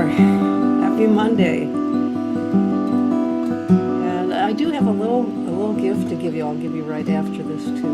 are. Happy Monday. And I do have a little gift to give you. I'll give you right after this too.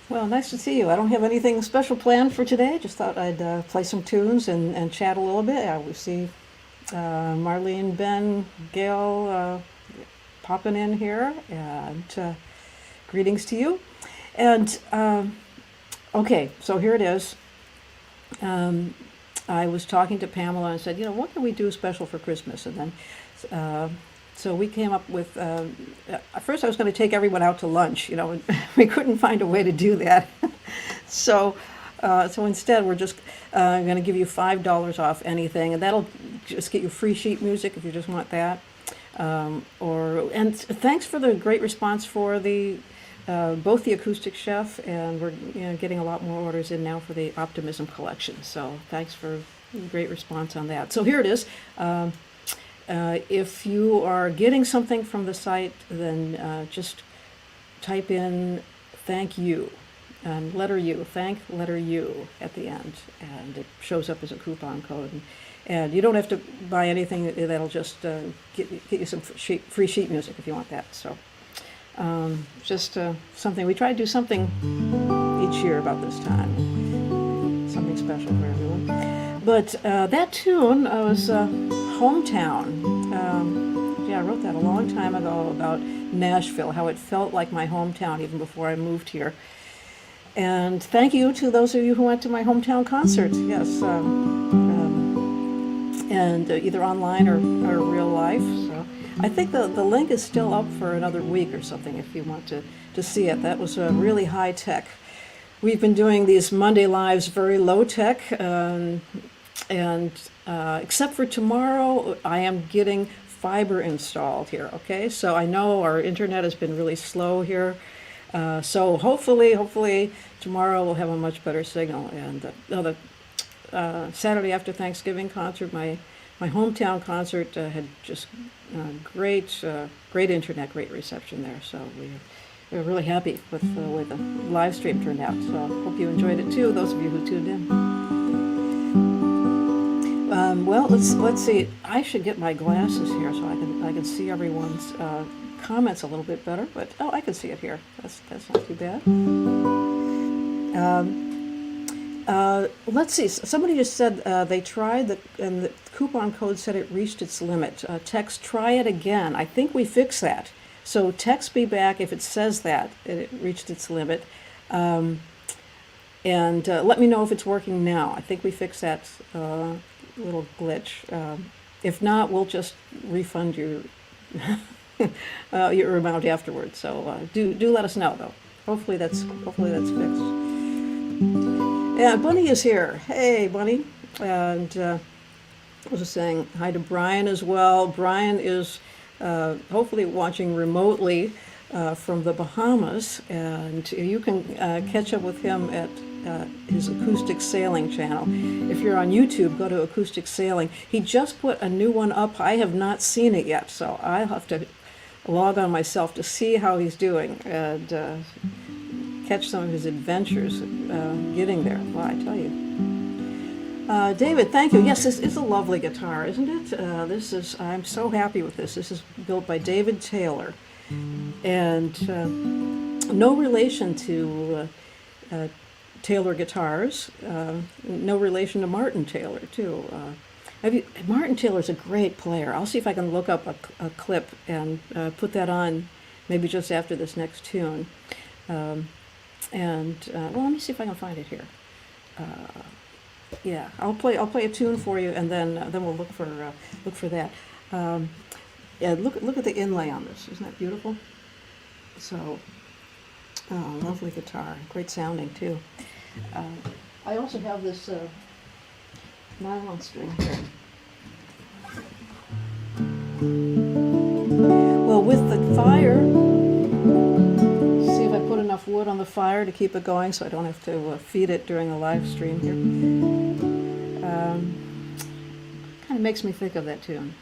Well, nice to see you. I don't have anything special planned for today. Just thought I'd play some tunes and chat a little bit. We see Marlene, Ben, Gail popping in here, and greetings to you. And okay, so here it is. I was talking to Pamela and said, what can we do special for Christmas? And then so we came up with, at first I was going to take everyone out to lunch, and we couldn't find a way to do that. So instead we're just going to give you $5 off anything, and that'll just get you free sheet music if you just want that. And thanks for the great response for the both the Acoustic Chef, and we're getting a lot more orders in now for the Optimism collection. So thanks for great response on that. So here it is. If you are getting something from the site, then just type in "thank you" and letter U, thank letter U at the end, and it shows up as a coupon code. And you don't have to buy anything; that'll just get you some free sheet music if you want that. So just something we try to do something each year about this time, something special for everyone. But that tune was Hometown. I wrote that a long time ago about Nashville, how it felt like my hometown even before I moved here. And thank you to those of you who went to my hometown concert. Yes, and either online or real life. So I think the link is still up for another week or something if you want to see it. That was really high tech. We've been doing these Monday Lives very low tech, and except for tomorrow, I am getting fiber installed here. Okay, so I know our internet has been really slow here, so hopefully tomorrow we'll have a much better signal. And the Saturday after Thanksgiving concert, my hometown concert, had just great internet, great reception there. So we're really happy with the way the live stream turned out. So hope you enjoyed it too, those of you who tuned in. Well, let's see. I should get my glasses here so I can see everyone's comments a little bit better. But I can see it here. That's not too bad. Let's see. Somebody just said they tried and the coupon code said it reached its limit. Text "try it again." I think we fixed that. So text me back if it says that it reached its limit. And let me know if it's working now. I think we fixed that little glitch. If not, we'll just refund you your amount afterwards. So do let us know though. Hopefully that's fixed. Yeah, Bunny is here. Hey, Bunny. And I was just saying hi to Brian as well. Brian is hopefully watching remotely from the Bahamas, and you can catch up with him at his Acoustic Sailing channel. If you're on YouTube, go to Acoustic Sailing. He just put a new one up. I have not seen it yet, so I'll have to log on myself to see how he's doing and catch some of his adventures getting there. Well, I tell you. David, thank you. Yes, this is a lovely guitar, isn't it? I'm so happy with this. This is built by David Taylor, and no relation to Taylor guitars, no relation to Martin Taylor, too. Martin Taylor's a great player. I'll see if I can look up a clip and put that on maybe just after this next tune. Well, let me see if I can find it here. Yeah, I'll play a tune for you, and then we'll look for that. Yeah, look at the inlay on this. Isn't that beautiful? So, lovely guitar, great sounding too. I also have this nylon string here. Well, with the fire, see if I put enough wood on the fire to keep it going, so I don't have to feed it during the live stream here. Kind of makes me think of that tune.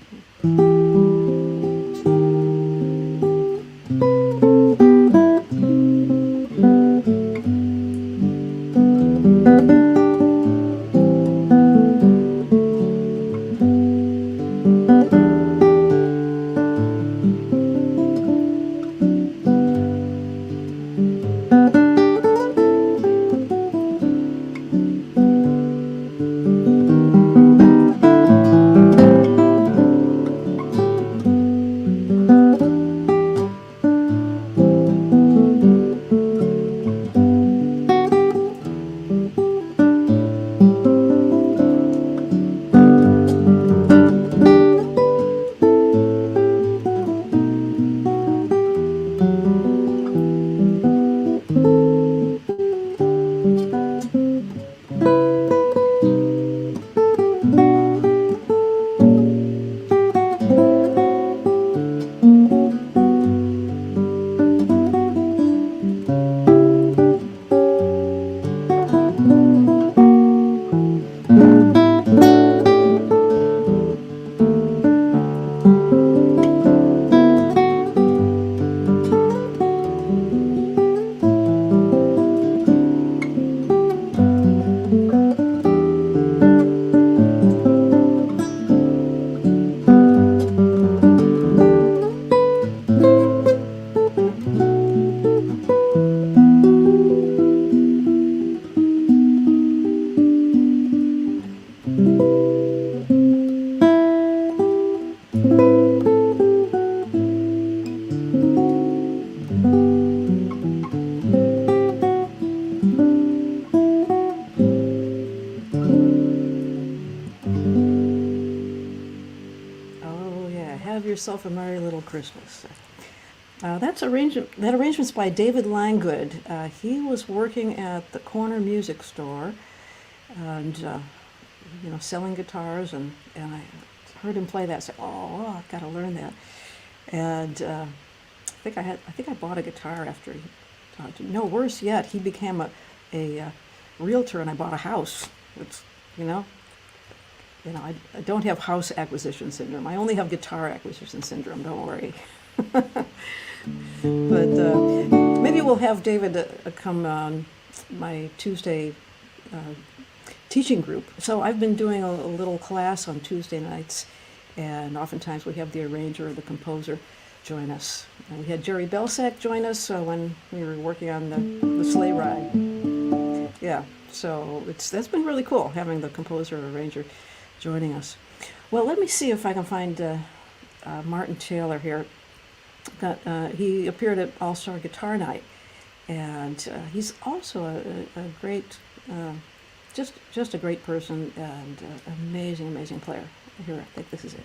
Yourself a Merry Little Christmas. That arrangement's by David Langgood. He was working at the corner music store, and selling guitars, and I heard him play that. I said, "Oh, I've got to learn that." And I think I bought a guitar after he. No, worse yet, he became a realtor, and I bought a house. It's I don't have house acquisition syndrome. I only have guitar acquisition syndrome, don't worry. But maybe we'll have David come on my Tuesday teaching group. So I've been doing a little class on Tuesday nights, and oftentimes we have the arranger or the composer join us. And we had Jerry Belsack join us when we were working on the sleigh ride. Yeah, so that's been really cool, having the composer or arranger joining us. Well, let me see if I can find Martin Taylor here. He appeared at All-Star Guitar Night, and he's also a great, just a great person, and amazing player. Here, I think this is it.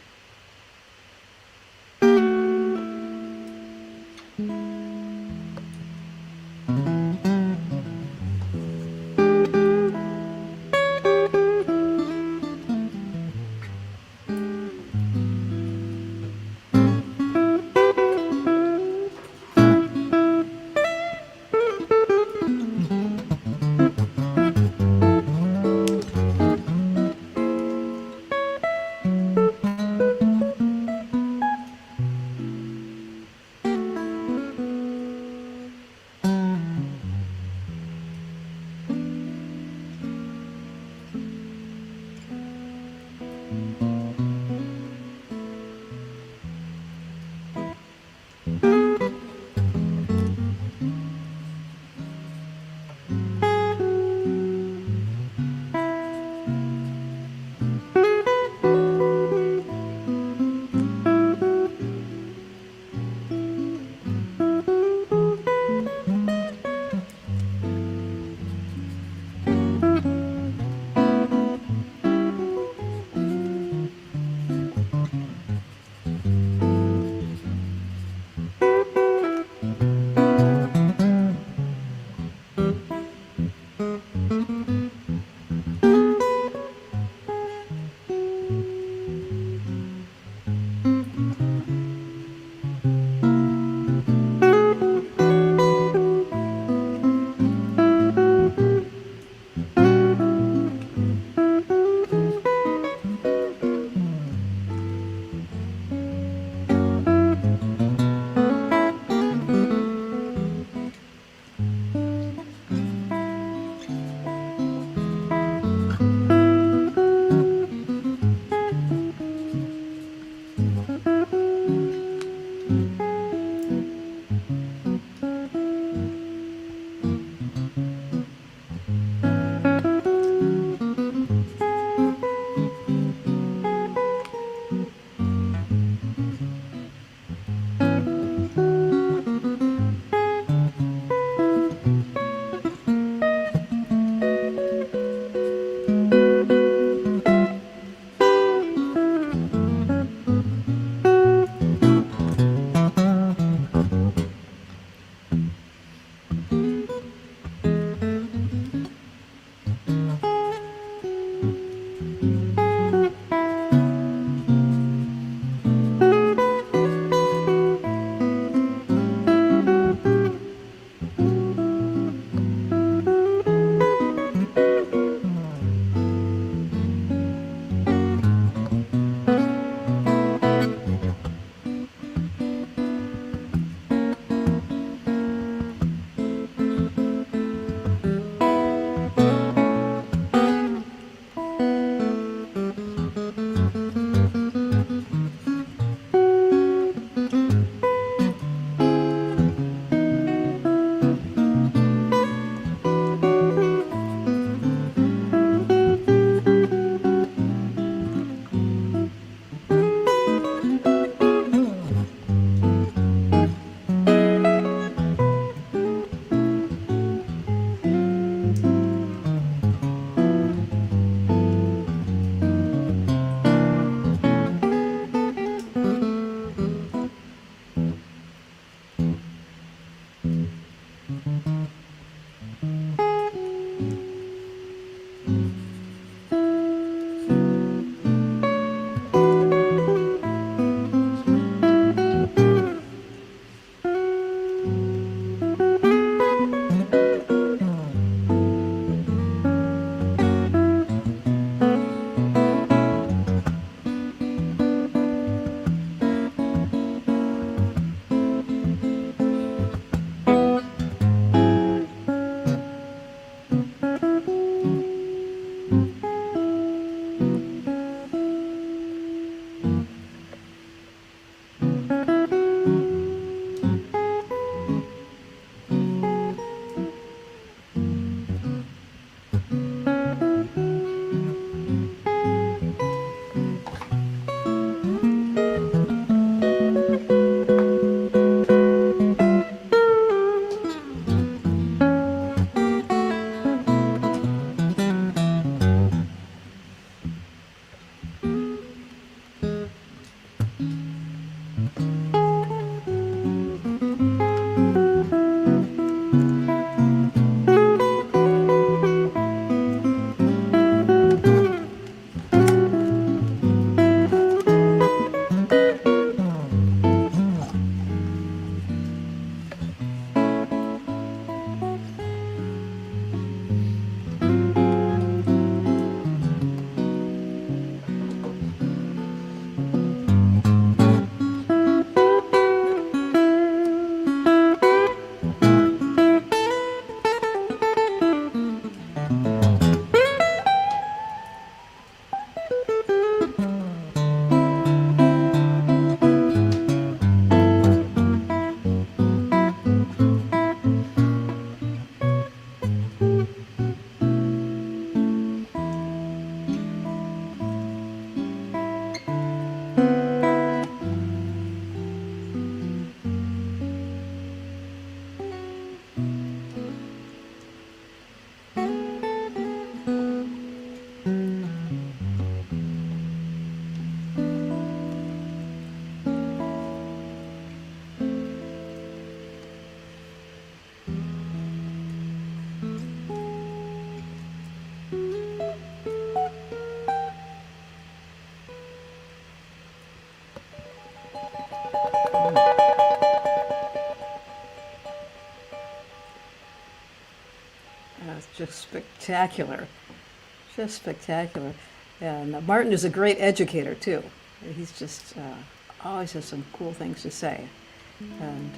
It's just spectacular, just spectacular. And Martin is a great educator too. He's just always has some cool things to say, and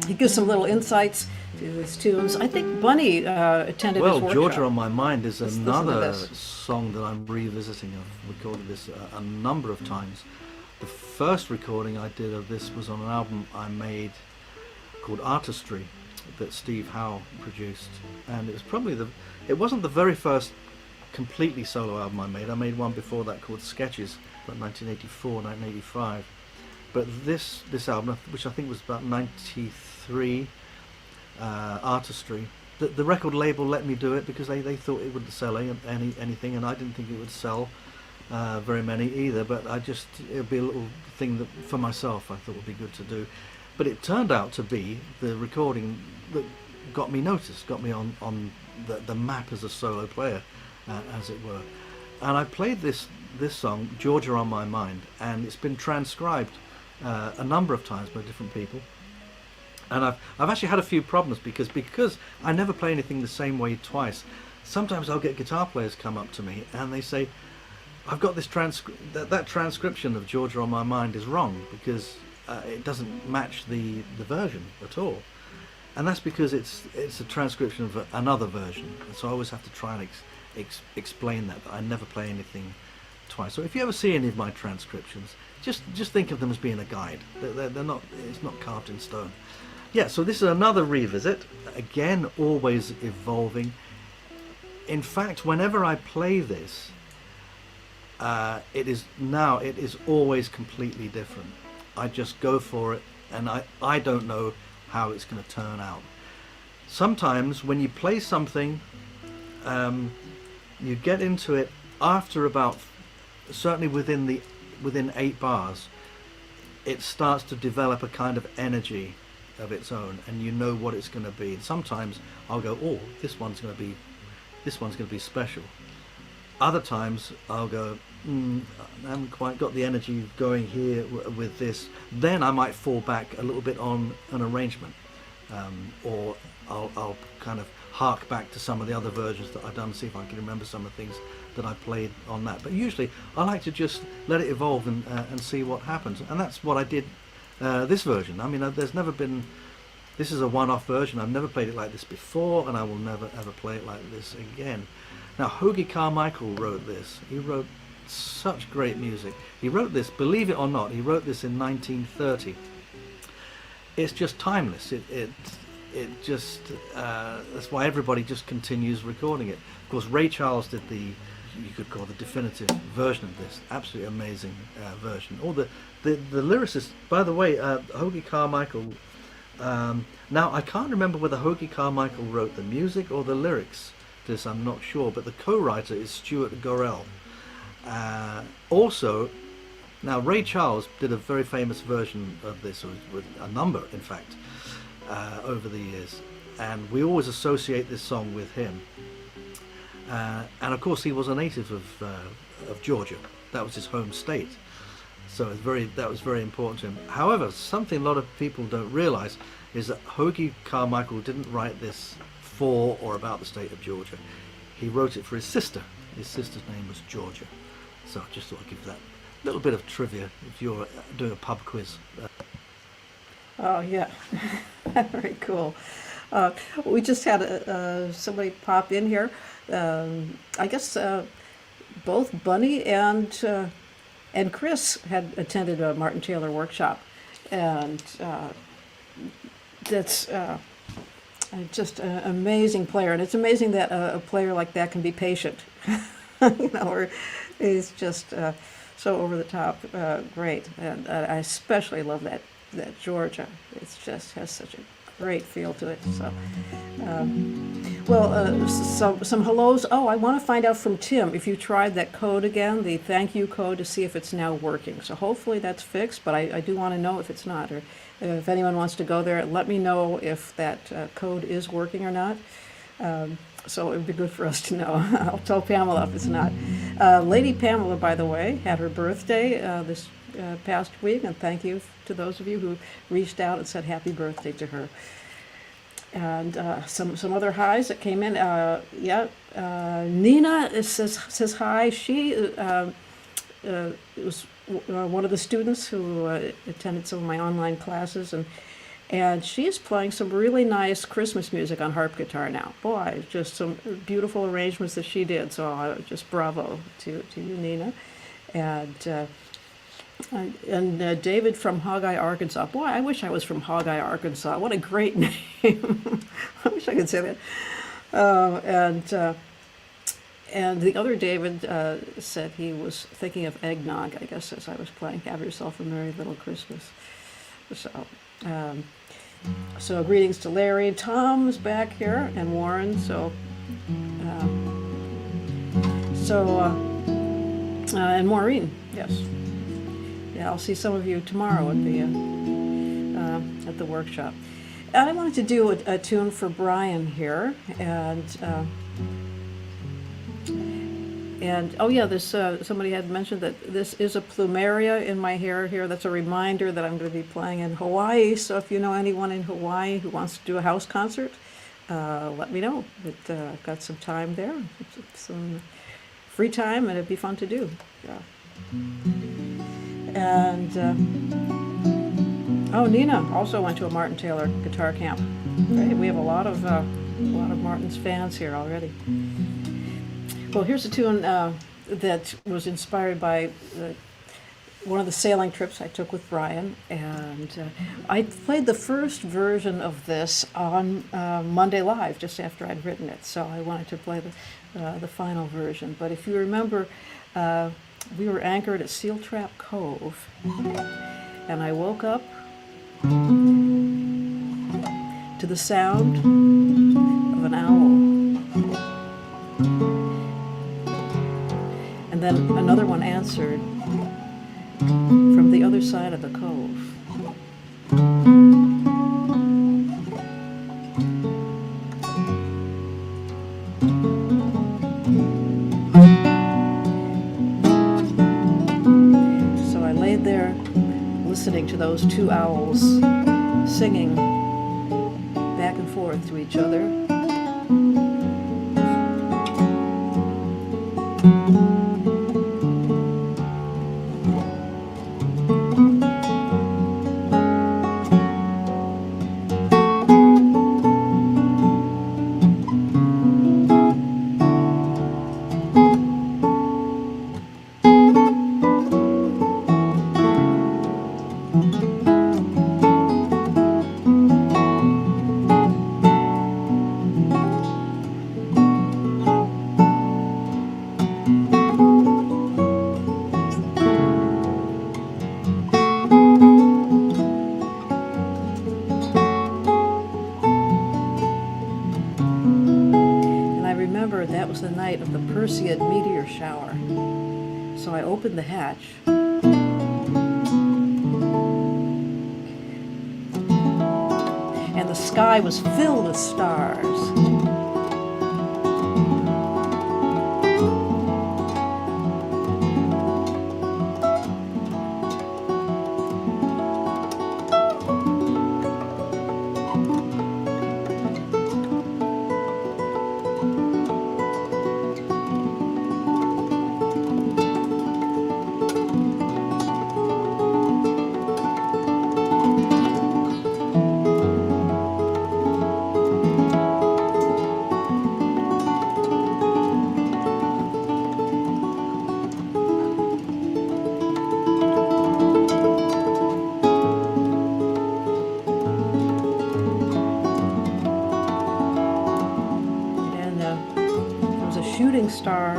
he gives some little insights to his tunes. I think Bunny attended his workshop. Georgia on My Mind is another this. song that I'm revisiting. I've recorded this a number of times. The first recording I did of this was on an album I made called Artistry that Steve Howe produced, and it was probably it wasn't the very first completely solo album I made. I made one before that called Sketches, about 1984, 1985. But this album, which I think was about 93, Artistry, the record label let me do it because they thought it wouldn't sell anything, and I didn't think it would sell very many either, but it would be a little thing that for myself I thought would be good to do. But it turned out to be the recording that got me noticed, got me on the map as a solo player, as it were. And I played this song, Georgia on My Mind, and it's been transcribed a number of times by different people. And I've actually had a few problems because I never play anything the same way twice. Sometimes I'll get guitar players come up to me and they say, I've got this that transcription of Georgia on My Mind is wrong because it doesn't match the version at all. And that's because it's a transcription of another version. So I always have to try and explain that I never play anything twice. So if you ever see any of my transcriptions, just think of them as being a guide. They're not. It's not carved in stone. Yeah. So this is another revisit. Again, always evolving. In fact, whenever I play this, it is always completely different. I just go for it, and I don't know how it's going to turn out. Sometimes when you play something, you get into it after about, certainly within 8 bars, it starts to develop a kind of energy, of its own, and you know what it's going to be. And sometimes I'll go, oh, this one's going to be special. Other times I'll go, I haven't quite got the energy going here with this. Then I might fall back a little bit on an arrangement, or I'll kind of hark back to some of the other versions that I've done, see if I can remember some of the things that I played on that. But usually I like to just let it evolve and see what happens, and that's what I did this version. I mean, there's never been, this is a one-off version. I've never played it like this before, and I will never ever play it like this again. Now, Hoagy Carmichael wrote this. He wrote such great music. He wrote this, believe it or not, he wrote this in 1930. It's just timeless. It just, that's why everybody just continues recording it. Of course, Ray Charles did the, you could call the definitive version of this. Absolutely amazing version. All the lyricists, by the way, Hoagy Carmichael, now I can't remember whether Hoagy Carmichael wrote the music or the lyrics to this, I'm not sure, but the co-writer is Stuart Gorell. Also, now Ray Charles did a very famous version of this, or with a number in fact, over the years, and we always associate this song with him. And of course he was a native of Georgia. That was his home state, so that was very important to him. However, something a lot of people don't realize is that Hoagy Carmichael didn't write this for or about the state of Georgia. He wrote it for his sister. His sister's name was Georgia. So I just thought I'd give that little bit of trivia if you're doing a pub quiz. Oh yeah, very cool. We just had somebody pop in here. I guess both Bunny and Chris had attended a Martin Taylor workshop, and that's just an amazing player. And it's amazing that a player like that can be patient, you know, or is just so over the top great. And I especially love that Georgia. It just has such a great feel to it. So, some hellos. Oh, I want to find out from Tim if you tried that code again, the thank you code, to see if it's now working. So hopefully that's fixed, but I do want to know if it's not, or if anyone wants to go there, let me know if that code is working or not. So it would be good for us to know. I'll tell Pamela if it's not. Lady Pamela, by the way, had her birthday this past week, and thank you to those of you who reached out and said happy birthday to her. And some other highs that came in. Nina says hi. She was one of the students who attended some of my online classes, and she's playing some really nice Christmas music on harp guitar now. Boy, just some beautiful arrangements that she did. So just bravo to you, Nina. And David from Hogeye, Arkansas. Boy, I wish I was from Hogeye, Arkansas. What a great name. I wish I could say that. And the other David said he was thinking of eggnog, I guess, as I was playing Have Yourself a Merry Little Christmas. So greetings to Larry. Tom's back here, and Warren. And Maureen, yes. Yeah, I'll see some of you tomorrow at the workshop. And I wanted to do a tune for Brian here, and oh yeah, this somebody had mentioned that this is a plumeria in my hair here. That's a reminder that I'm going to be playing in Hawaii. So if you know anyone in Hawaii who wants to do a house concert, let me know. I've got some time there, some free time, and it'd be fun to do. Yeah. And Nina also went to a Martin Taylor guitar camp. Right? We have a lot of Martin's fans here already. Well, here's a tune that was inspired by one of the sailing trips I took with Brian, and I played the first version of this on Monday Live just after I'd written it. So I wanted to play the final version. But if you remember, we were anchored at Seal Trap Cove, and I woke up to the sound of an owl. And then another one answered from the other side of the cove. those two owls singing back and forth to each other. That was the night of the Perseid meteor shower. So I opened the hatch. And the sky was filled with stars. Shooting star,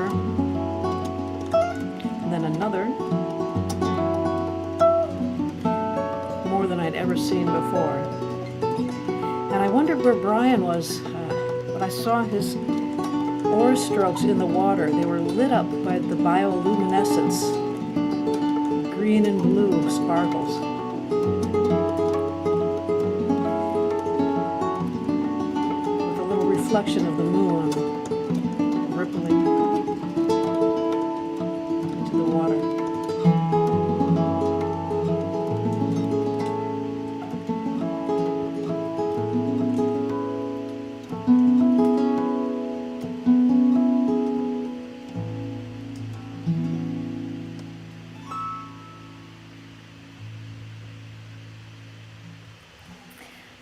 and then another, more than I'd ever seen before. And I wondered where Brian was when I saw his oar strokes in the water. They were lit up by the bioluminescence, green and blue sparkles. With a little reflection of the moon rippling into the water.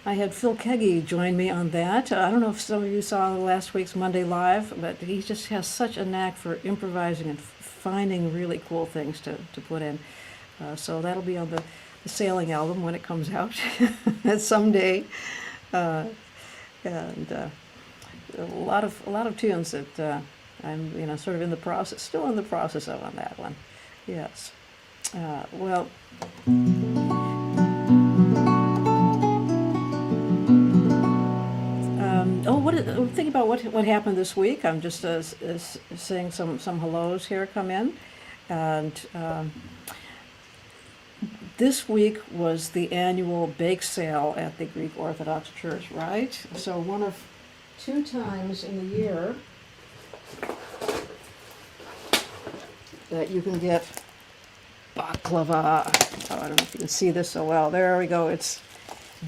I had Phil Keggy join me on that. I don't know if some of you saw last week's Monday Live, but he just has such a knack for improvising and finding really cool things to put in. So that'll be on the Sailing album when it comes out someday. And a lot of tunes that I'm sort of in the process, still in the process of on that one. Yes. Well. I'm thinking about what happened this week. I'm just seeing some hellos here come in, and this week was the annual bake sale at the Greek Orthodox Church, right? So one of two times in the year that you can get baklava. Oh, I don't know if you can see this so well. There we go.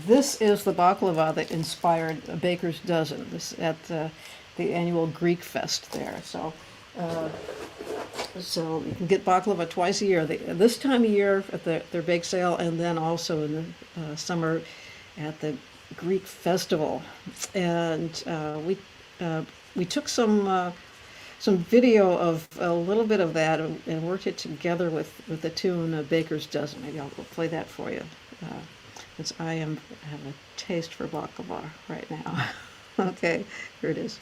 This is the baklava that inspired a baker's dozen. This at the annual Greek Fest there. So you can get baklava twice a year. This time of year at their bake sale, and then also in the summer at the Greek festival. And we took some video of a little bit of that and worked it together with the tune "Baker's Dozen." Maybe I'll play that for you. Because I have a taste for baklava right now. Okay, here it is.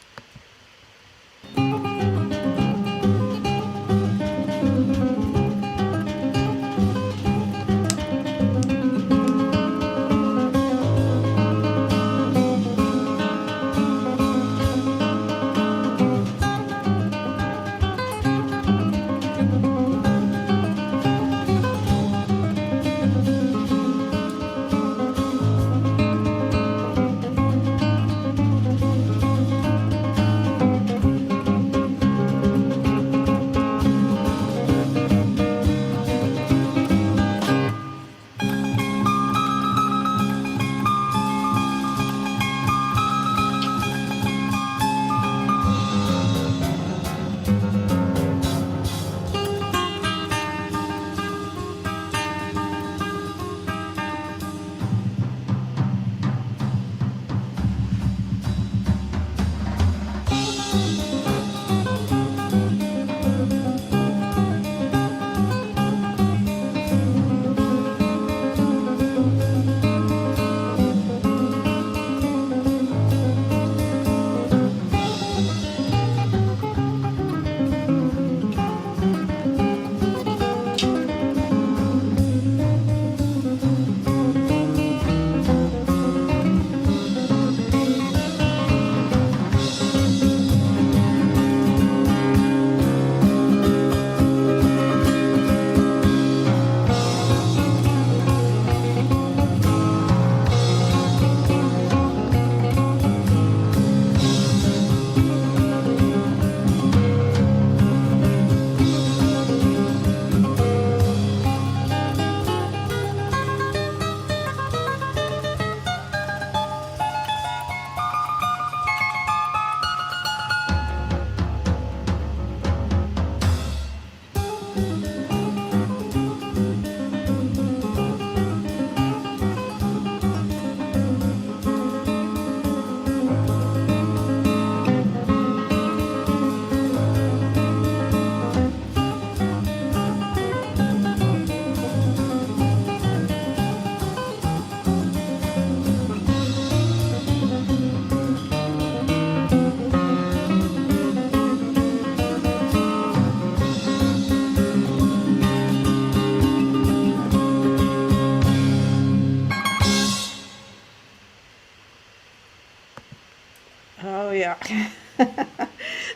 Oh yeah.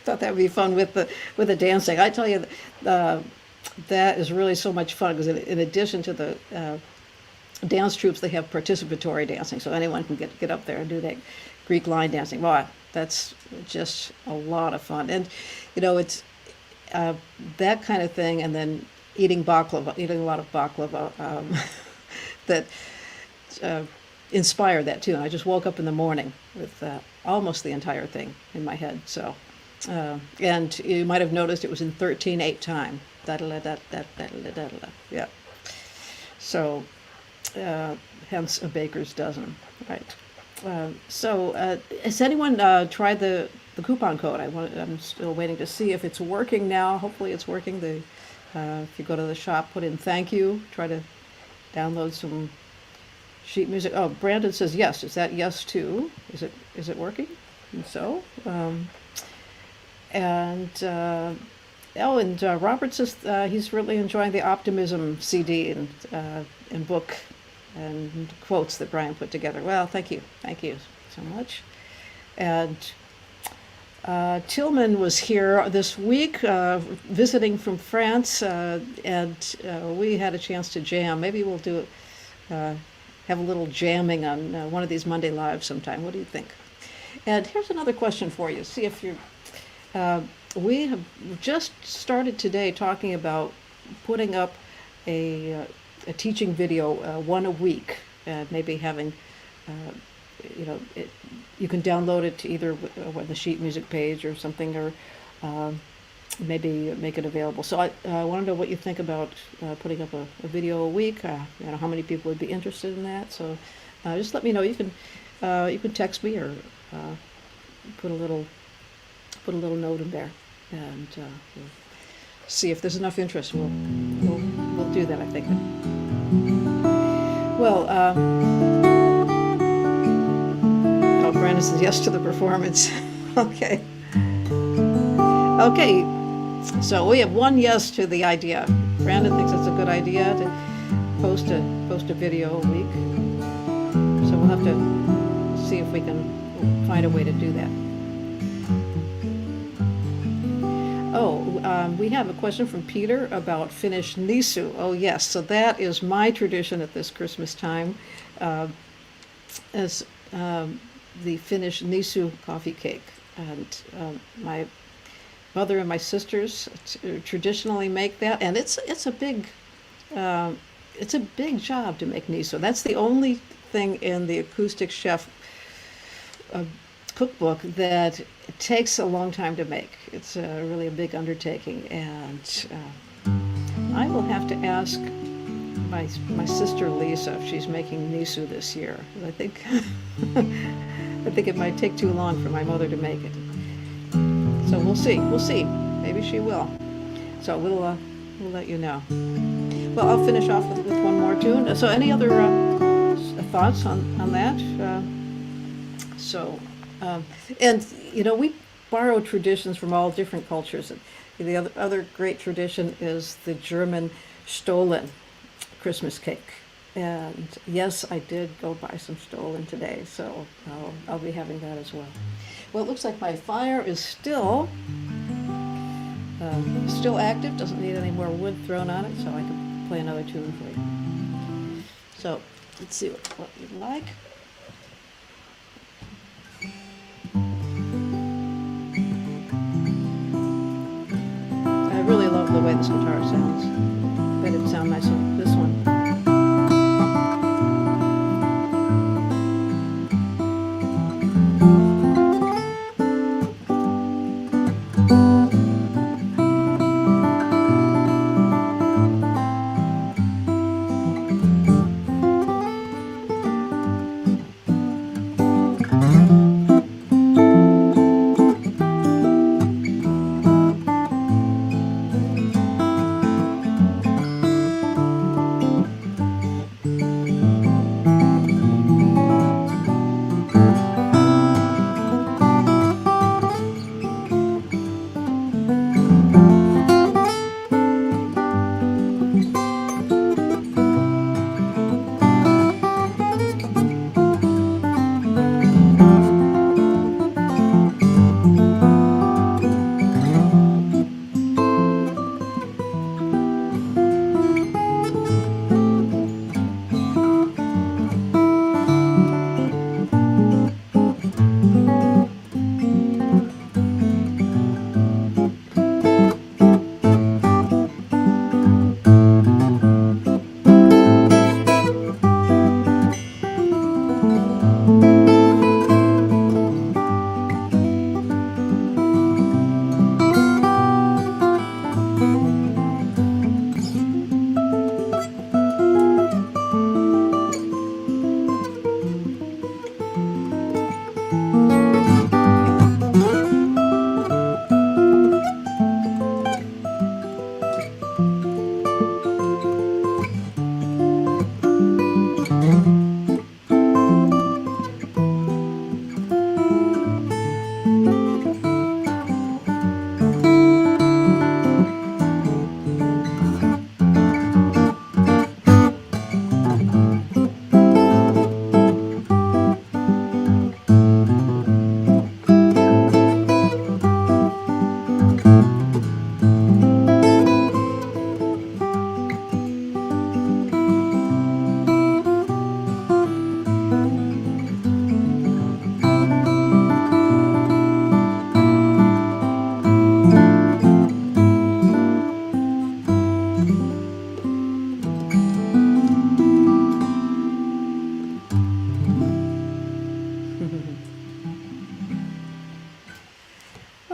Thought that would be fun with the dancing. I tell you, that is really so much fun because in addition to the dance troops, they have participatory dancing, so anyone can get up there and do that Greek line dancing. Wow, that's just a lot of fun. And it's that kind of thing, and then eating a lot of baklava, that inspired that too. And I just woke up in the morning with almost the entire thing in my head. So, and you might have noticed it was in 13/8 time. Yeah. So, hence a baker's dozen, right? So, has anyone tried the coupon code? I'm still waiting to see if it's working now. Hopefully, it's working. If you go to the shop, put in "THANKU." Try to download some sheet music. Oh, Brandon says yes. Is that yes too? Is it working? And so, Robert says he's really enjoying the Optimism CD and book and quotes that Brian put together. Well, thank you so much. And Tillman was here this week visiting from France, and we had a chance to jam. Maybe we'll do have a little jamming on one of these Monday Lives sometime. What do you think? And here's another question for you. See if you're. We have just started today talking about putting up a teaching video, one a week, and maybe having, you can download it to either the sheet music page or something, or maybe make it available. So I want to know what you think about putting up a video a week. How many people would be interested in that. So just let me know. You can text me or put a little note in there, and we'll see if there's enough interest. We'll do that, I think. Well, Brandon says yes to the performance. Okay. So we have one yes to the idea. Brandon thinks it's a good idea to post a video a week. So we'll have to see if we can find a way to do that. We have a question from Peter about Finnish nisu. Oh yes, so that is my tradition at this Christmas time, as the Finnish nisu coffee cake. And my mother and my sisters traditionally make that, and it's a big job to make nisu. That's the only thing in the Acoustic Chef cookbook that takes a long time to make. It's really a big undertaking, and I will have to ask my sister Lisa if she's making nisu this year. I think it might take too long for my mother to make it. So we'll see. Maybe she will. So we'll let you know. Well, I'll finish off with one more tune. So any other thoughts on that? And we borrow traditions from all different cultures. The other great tradition is the German Stollen Christmas cake. And yes, I did go buy some Stollen today, so I'll be having that as well. Well, it looks like my fire is still active. Doesn't need any more wood thrown on it, so I can play another tune for you. So let's see what you'd like. I really love the way this guitar sounds. Bet it'd sound nice on this one.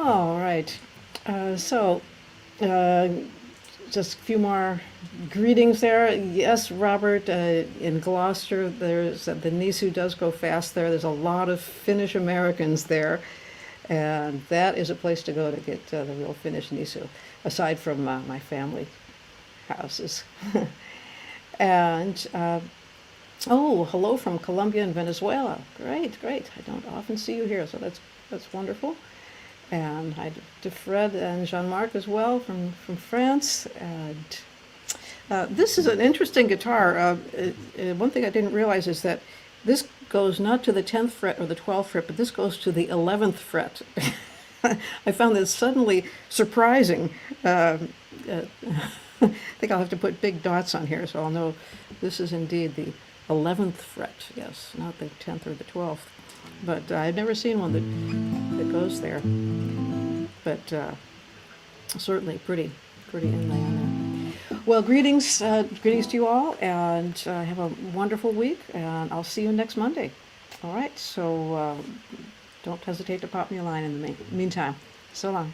All right. So, uh, just a few more greetings there. Yes, Robert, in Gloucester, there's the Nisu does go fast there. There's a lot of Finnish Americans there, and that is a place to go to get the real Finnish Nisu, aside from my family houses. And oh, hello from Colombia and Venezuela. Great, great. I don't often see you here, so that's wonderful. And hi to Fred and Jean-Marc as well from France. And this is an interesting guitar. One thing I didn't realize is that this goes not to the 10th fret or the 12th fret, but this goes to the 11th fret. I found this suddenly surprising. I think I'll have to put big dots on here so I'll know this is indeed the 11th fret. Yes, not the 10th or the 12th. But I've never seen one that goes there. But certainly pretty inlay on there. Well, greetings to you all, and have a wonderful week, and I'll see you next Monday. All right, so don't hesitate to pop me a line in the meantime. So long.